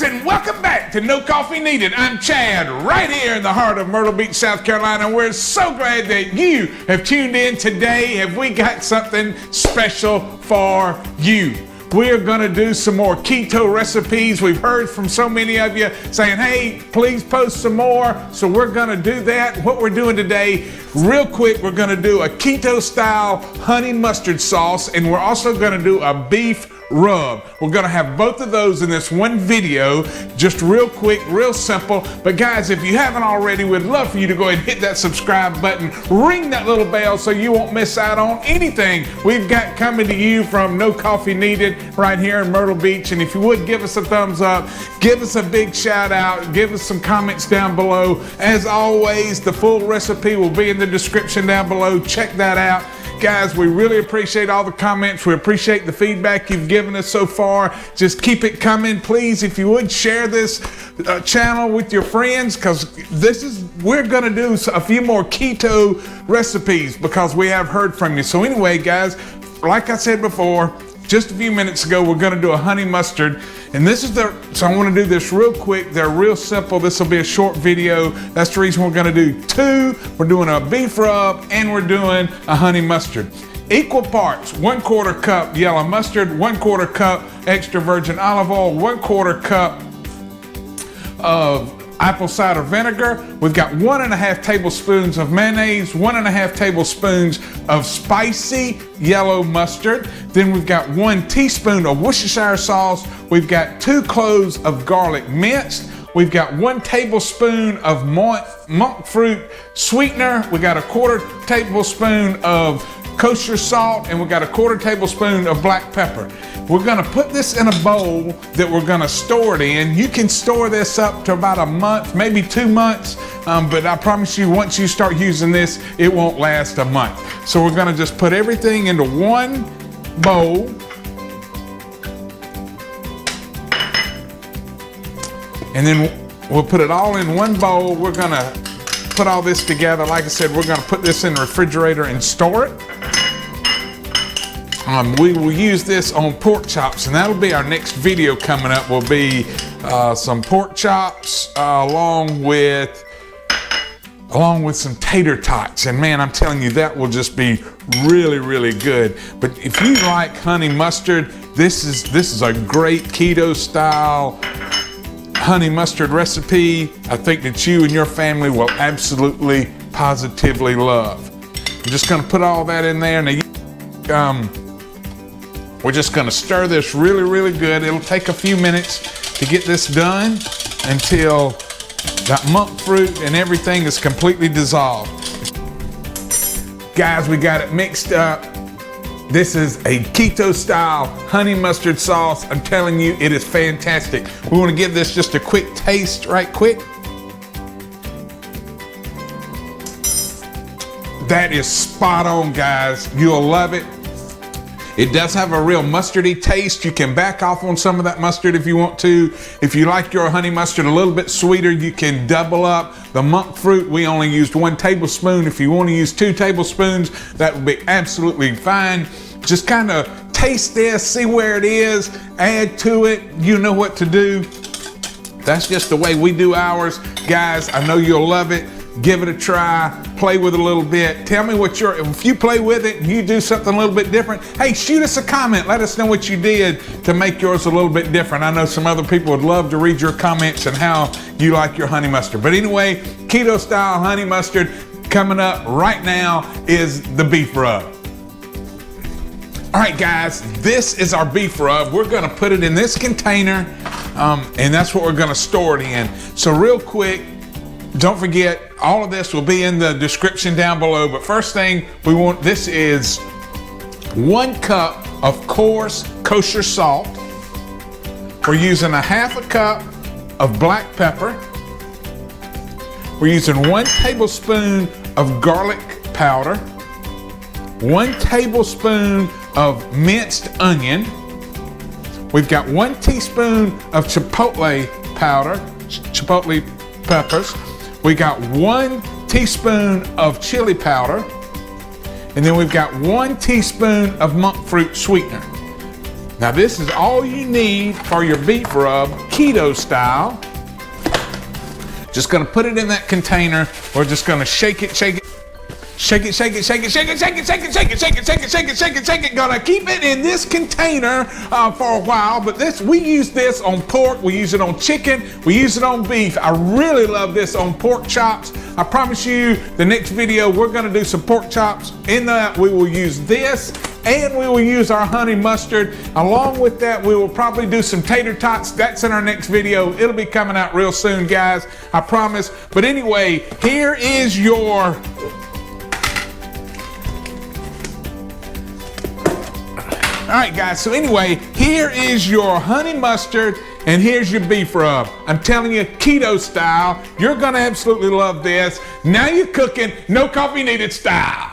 guys, and welcome back to No Coffee Needed. I'm Chad, right here in the heart of Myrtle Beach, South Carolina. We're so glad that you have tuned in today. Have we got something special for you? We're gonna do some more keto recipes. We've heard from so many of you saying, hey, please post some more. So we're gonna do that. What we're doing today, real quick, we're gonna do a keto style honey mustard sauce, and we're also gonna do a beef rub. We're gonna have both of those in this one video, just real quick, real simple. But guys, if you haven't already, we'd love for you to go ahead and hit that subscribe button, ring that little bell so you won't miss out on anything we've got coming to you from No Coffee Needed right here in Myrtle Beach. And if you would, give us a thumbs up, give us a big shout out, give us some comments down below. As always, the full recipe will be in the description down below. Check that out. Guys, we really appreciate all the comments. We appreciate the feedback you've given us so far. Just keep it coming. Please, if you would, share this channel with your friends, because we're gonna do a few more keto recipes because we have heard from you. So anyway, guys, like I said before, just a few minutes ago, we're gonna do a honey mustard. And so I wanna do this real quick. They're real simple. This will be a short video. That's the reason we're gonna do two. We're doing a beef rub and we're doing a honey mustard. Equal parts, 1/4 cup yellow mustard, 1/4 cup extra virgin olive oil, 1/4 cup of apple cider vinegar. We've got 1.5 tablespoons of mayonnaise, 1.5 tablespoons of spicy yellow mustard. Then we've got 1 teaspoon of Worcestershire sauce. We've got 2 cloves of garlic minced. We've got 1 tablespoon of monk fruit sweetener. We got 1/4 tablespoon of kosher salt, and we got 1/4 tablespoon of black pepper. We're gonna put this in a bowl that we're gonna store it in. You can store this up to about a month, maybe 2 months, but I promise you, once you start using this, it won't last a month. So we're gonna just put everything into one bowl. And then we'll put it all in one bowl. We're gonna put all this together. Like I said, we're gonna put this in the refrigerator and store it. We will use this on pork chops, and that'll be our next video coming up. Will be some pork chops along with some tater tots. And man, I'm telling you, that will just be really, really good. But if you like honey mustard, this is a great keto style honey mustard recipe. I think that you and your family will absolutely, positively love. I'm just gonna put all that in there. Now, we're just gonna stir this really, really good. It'll take a few minutes to get this done until that monk fruit and everything is completely dissolved. Guys, we got it mixed up. This is a keto style honey mustard sauce. I'm telling you, it is fantastic. We wanna give this just a quick taste right quick. That is spot on, guys. You'll love it. It does have a real mustardy taste. You can back off on some of that mustard if you want to. If you like your honey mustard a little bit sweeter, you can double up. The monk fruit, we only used 1 tablespoon. If you want to use 2 tablespoons, that would be absolutely fine. Just kind of taste this, see where it is, add to it. You know what to do. That's just the way we do ours. Guys, I know you'll love it. Give it a try, play with it a little bit. Tell me if you play with it and you do something a little bit different, hey, shoot us a comment. Let us know what you did to make yours a little bit different. I know some other people would love to read your comments and how you like your honey mustard. But anyway, keto style honey mustard coming up right now is the beef rub. All right, guys, this is our beef rub. We're gonna put it in this container, and that's what we're gonna store it in. So real quick, don't forget, all of this will be in the description down below. But first thing we want, this is 1 cup of coarse kosher salt. We're using 1/2 cup of black pepper. We're using 1 tablespoon of garlic powder, 1 tablespoon of minced onion. We've got 1 teaspoon of chipotle powder, chipotle peppers. We got 1 teaspoon of chili powder, and then we've got 1 teaspoon of monk fruit sweetener. Now this is all you need for your beef rub, keto style. Just gonna put it in that container. We're just gonna shake it, shake it. Shake it, shake it, shake it, shake it, shake it, shake it, shake it, shake it, shake it, shake it, shake it, shake it. Gonna keep it in this container for a while, but we use this on pork, we use it on chicken, we use it on beef. I really love this on pork chops. I promise you, the next video, we're gonna do some pork chops. In that, we will use this, and we will use our honey mustard. Along with that, we will probably do some tater tots. That's in our next video. It'll be coming out real soon, guys, I promise. But anyway, here is your all right, guys, so anyway, here is your honey mustard and here's your beef rub. I'm telling you, keto style. You're gonna absolutely love this. Now you're cooking, no coffee needed style.